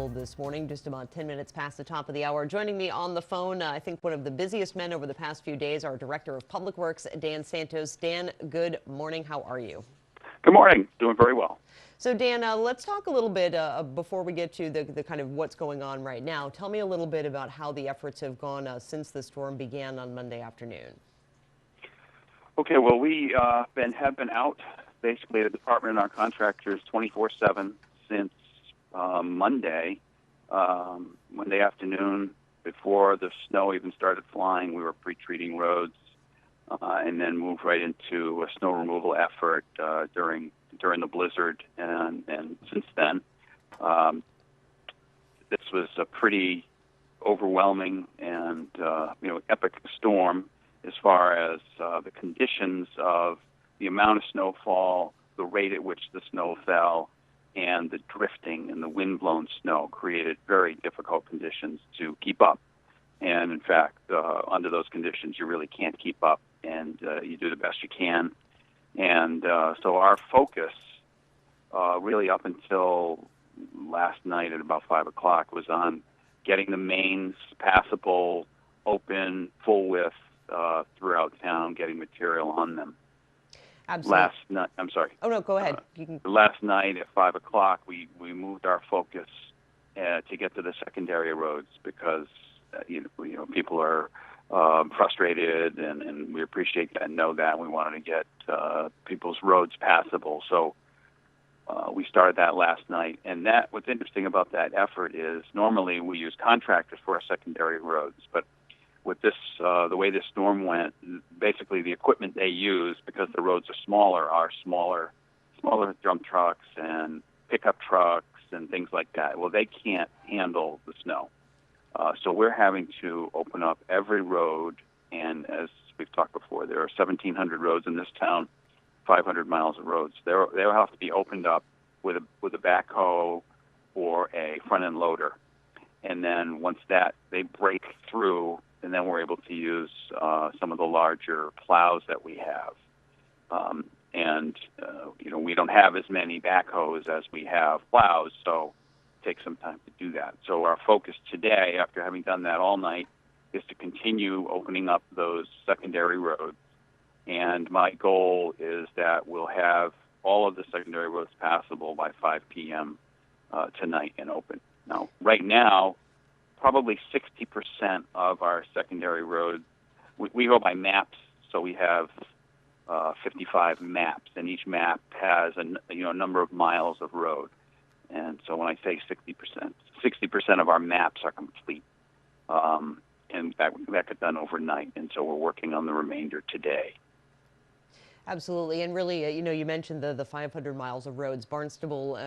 Barnstable this morning, just about 10 minutes past the top of the hour. Joining me on the phone, I think one of the busiest men over the past few days, our Director of Public Works, Dan Santos. Dan, good morning. How are you? Good morning. Doing very well. So, Dan, let's talk a little bit before we get to the kind of what's going on right now. Tell me a little bit about how the efforts have gone since the storm began on Monday afternoon. Okay, well, we have been out, basically, the department and our contractors 24/7 since Monday afternoon. Before the snow even started flying, we were pre-treating roads and then moved right into a snow removal effort during the blizzard. And since then, this was a pretty overwhelming and epic storm as far as the conditions of the amount of snowfall, the rate at which the snow fell, and the drifting and the wind-blown snow created very difficult conditions to keep up. And in fact, under those conditions, you really can't keep up, and you do the best you can. And so our focus, really up until last night at about 5 o'clock, was on getting the mains passable, open, full width throughout town, getting material on them. Absolutely. Last night, I'm sorry. Oh, no, go ahead. Last night at 5 o'clock, we moved our focus to get to the secondary roads because people are frustrated, and we appreciate that and know that. We wanted to get people's roads passable. So we started that last night. And what's interesting about that effort is normally we use contractors for our secondary roads, but with this, the way this storm went, basically the equipment they use, because the roads are smaller dump trucks and pickup trucks and things like that. Well, they can't handle the snow. So we're having to open up every road, and as we've talked before, there are 1,700 roads in this town, 500 miles of roads. They'll have to be opened up with a backhoe or a front-end loader. And then once they break through, and then we're able to use some of the larger plows that we have. We don't have as many backhoes as we have plows, so it takes some time to do that. So our focus today, after having done that all night, is to continue opening up those secondary roads. And my goal is that we'll have all of the secondary roads passable by 5 p.m. Tonight and open. Now, right now, probably 60% of our secondary roads, we go by maps, so we have 55 maps, and each map has a number of miles of road. And so when I say 60% of our maps are complete, and that got done overnight, and so we're working on the remainder today. Absolutely. And really, you mentioned the 500 miles of roads. Barnstable,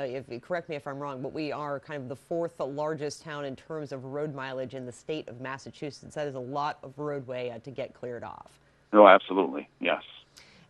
correct me if I'm wrong, but we are kind of the fourth largest town in terms of road mileage in the state of Massachusetts. That is a lot of roadway to get cleared off. Oh, absolutely. Yes.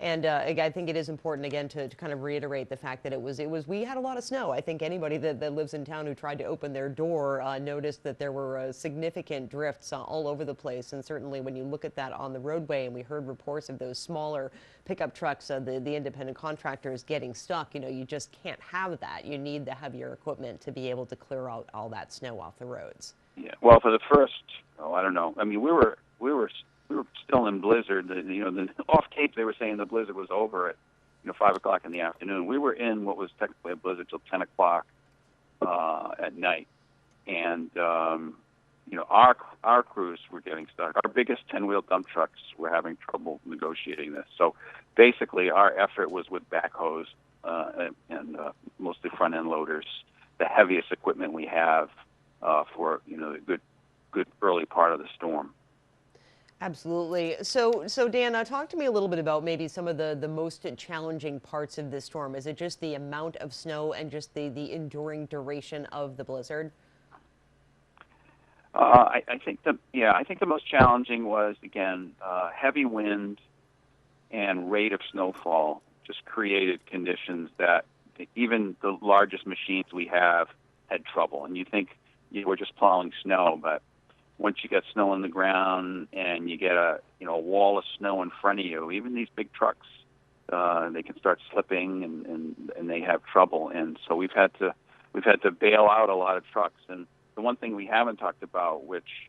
And I think it is important, again, to kind of reiterate the fact that we had a lot of snow. I think anybody that lives in town who tried to open their door noticed that there were significant drifts all over the place. And certainly when you look at that on the roadway, and we heard reports of those smaller pickup trucks, the independent contractors getting stuck, you just can't have that. You need the heavier equipment to be able to clear out all that snow off the roads. Yeah. Well, for the first, I don't know. I mean, we were still in blizzard. The off Cape, they were saying the blizzard was over at 5 o'clock in the afternoon. We were in what was technically a blizzard till 10 o'clock at night, and our crews were getting stuck. Our biggest 10-wheel dump trucks were having trouble negotiating this. So basically, our effort was with backhoes and mostly front-end loaders, the heaviest equipment we have for the good early part of the storm. Absolutely. So Dan, talk to me a little bit about maybe some of the most challenging parts of this storm. Is it just the amount of snow and just the enduring duration of the blizzard? I think the most challenging was, again, heavy wind and rate of snowfall just created conditions that even the largest machines we have had trouble. And you think you were just plowing snow, but once you get snow on the ground and you get a wall of snow in front of you, even these big trucks, they can start slipping and they have trouble. And so we've had to we've had to bail out a lot of trucks. And the one thing we haven't talked about, which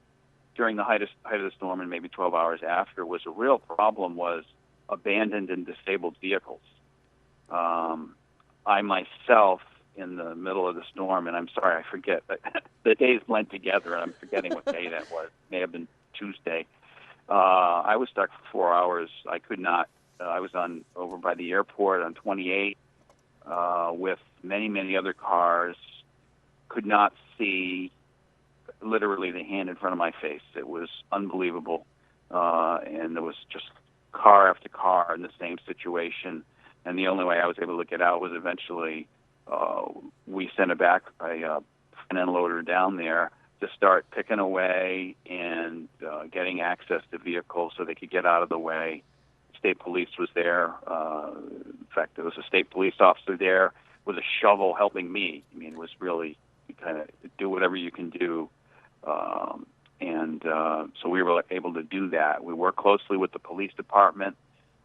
during the height of the storm and maybe 12 hours after, was a real problem, was abandoned and disabled vehicles. I myself, in the middle of the storm, and I'm sorry, I forget, the days blend together, and I'm forgetting what day that was. It may have been Tuesday. I was stuck for 4 hours. I could not. I was over by the airport on 28 with many, many other cars. Could not see literally the hand in front of my face. It was unbelievable, and there was just car after car in the same situation. And the only way I was able to get out was eventually we sent a front end loader down there to start picking away and getting access to vehicles so they could get out of the way. State police was there. In fact, there was a state police officer there with a shovel helping me. I mean, it was really kind of do whatever you can do. So we were able to do that. We worked closely with the police department.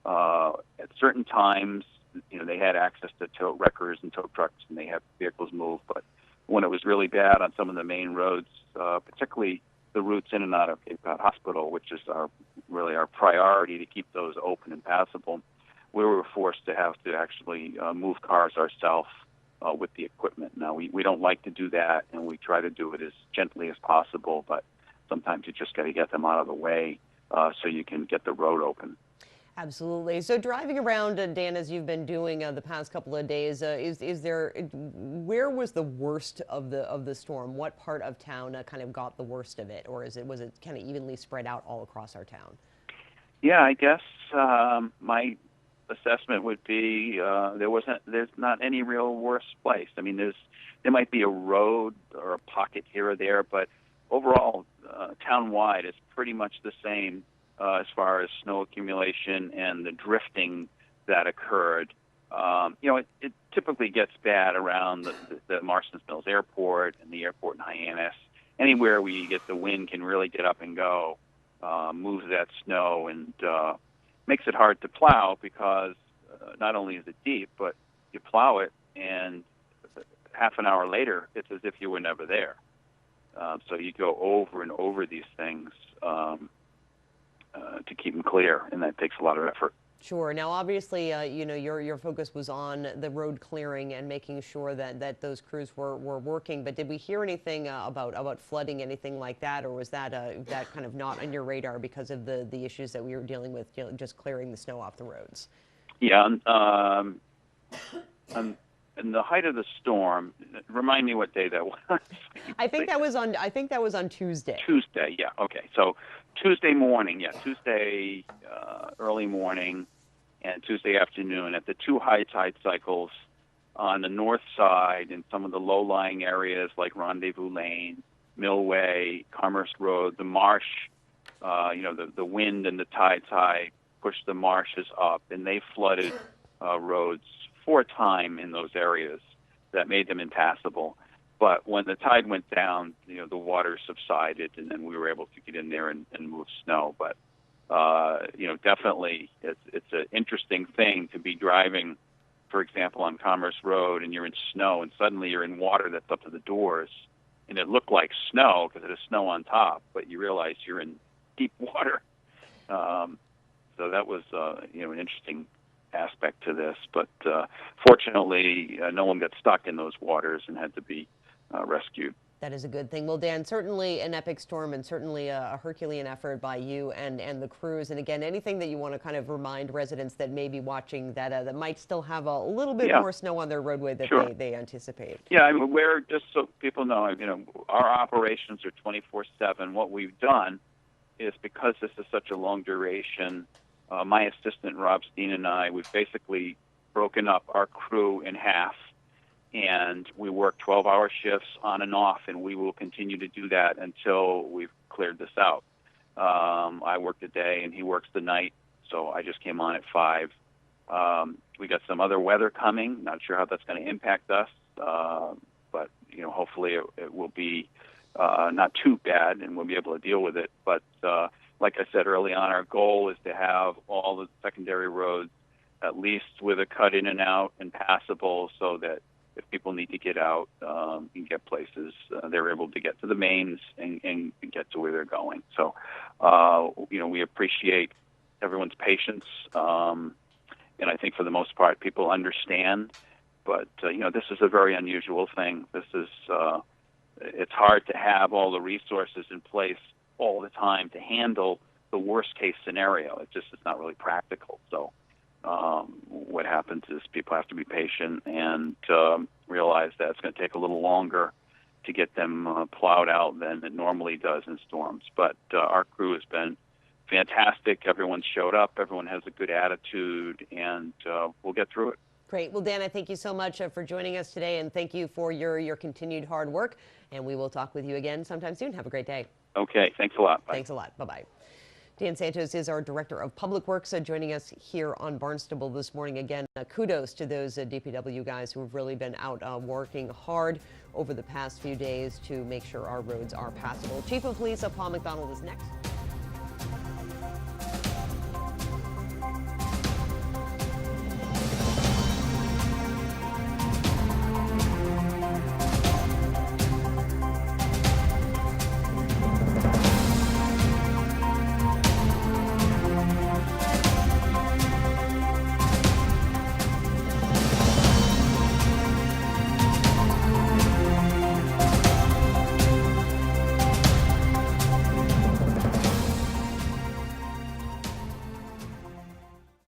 At certain times, they had access to tow wreckers and tow trucks, and they had vehicles move. But when it was really bad on some of the main roads, particularly the routes in and out of Cape Cod Hospital, which is really our priority to keep those open and passable, we were forced to have to actually move cars ourselves with the equipment. Now, we don't like to do that, and we try to do it as gently as possible, but sometimes you just got to get them out of the way so you can get the road open. Absolutely. So driving around, Dan, as you've been doing the past couple of days, where was the worst of the storm? What part of town kind of got the worst of it, or was it kind of evenly spread out all across our town? Yeah, I guess my assessment would be there's not any real worse place. I mean, there might be a road or a pocket here or there, but overall, town-wide, it's pretty much the same. As far as snow accumulation and the drifting that occurred. It typically gets bad around the Marston's Mills Airport and the airport in Hyannis. Anywhere where you get the wind can really get up and go, moves that snow, and makes it hard to plow because not only is it deep, but you plow it, and half an hour later, it's as if you were never there. So you go over and over these things to keep them clear, and that takes a lot of effort. Sure. Now, obviously, your focus was on the road clearing and making sure that those crews were working. But did we hear anything about flooding, anything like that, or was that kind of not on your radar because of the issues that we were dealing with, just clearing the snow off the roads? Yeah. In the height of the storm, remind me what day that was. I think that was on Tuesday. Tuesday, yeah. Okay. So Tuesday morning, Tuesday early morning and Tuesday afternoon at the two high tide cycles on the north side in some of the low-lying areas like Rendezvous Lane, Millway, Commerce Road, the marsh, the wind and the tide's high pushed the marshes up, and they flooded roads 4 times in those areas that made them impassable. But when the tide went down, the water subsided, and then we were able to get in there and move snow. But, definitely it's an interesting thing to be driving, for example, on Commerce Road, and you're in snow, and suddenly you're in water that's up to the doors, and it looked like snow because it is snow on top, but you realize you're in deep water. So that was, an interesting aspect to this, but fortunately no one got stuck in those waters and had to be rescued. That is a good thing. Well, Dan, certainly an epic storm and certainly a Herculean effort by you and the crews. And again, anything that you want to kind of remind residents that may be watching that might still have a little bit more snow on their roadway that Sure. they anticipate. Yeah, I mean, we're just so people know, our operations are 24/7. What we've done is, because this is such a long duration, my assistant Rob Steen and I, we've basically broken up our crew in half, and we work 12-hour shifts on and off, and we will continue to do that until we've cleared this out. I work the day, and he works the night, so I just came on at 5. We got some other weather coming. Not sure how that's going to impact us, but hopefully it will be not too bad, and we'll be able to deal with it. But like I said early on, our goal is to have all the secondary roads at least with a cut in and out and passable, so that if people need to get out and get places, they're able to get to the mains and get to where they're going. So, we appreciate everyone's patience, and I think for the most part, people understand. But this is a very unusual thing. This is it's hard to have all the resources in place all the time to handle the worst case scenario. It's not really practical. So what happens is people have to be patient and realize that it's going to take a little longer to get them plowed out than it normally does in storms. But our crew has been fantastic. Everyone showed up. Everyone has a good attitude, and we'll get through it. Great. Well, Dan, I thank you so much for joining us today, and thank you for your continued hard work. And we will talk with you again sometime soon. Have a great day. Okay. Thanks a lot. Bye. Thanks a lot. Bye-bye. Dan Santos is our Director of Public Works, joining us here on Barnstable this morning. Again, kudos to those DPW guys who have really been out working hard over the past few days to make sure our roads are passable. Chief of Police Paul McDonald is next.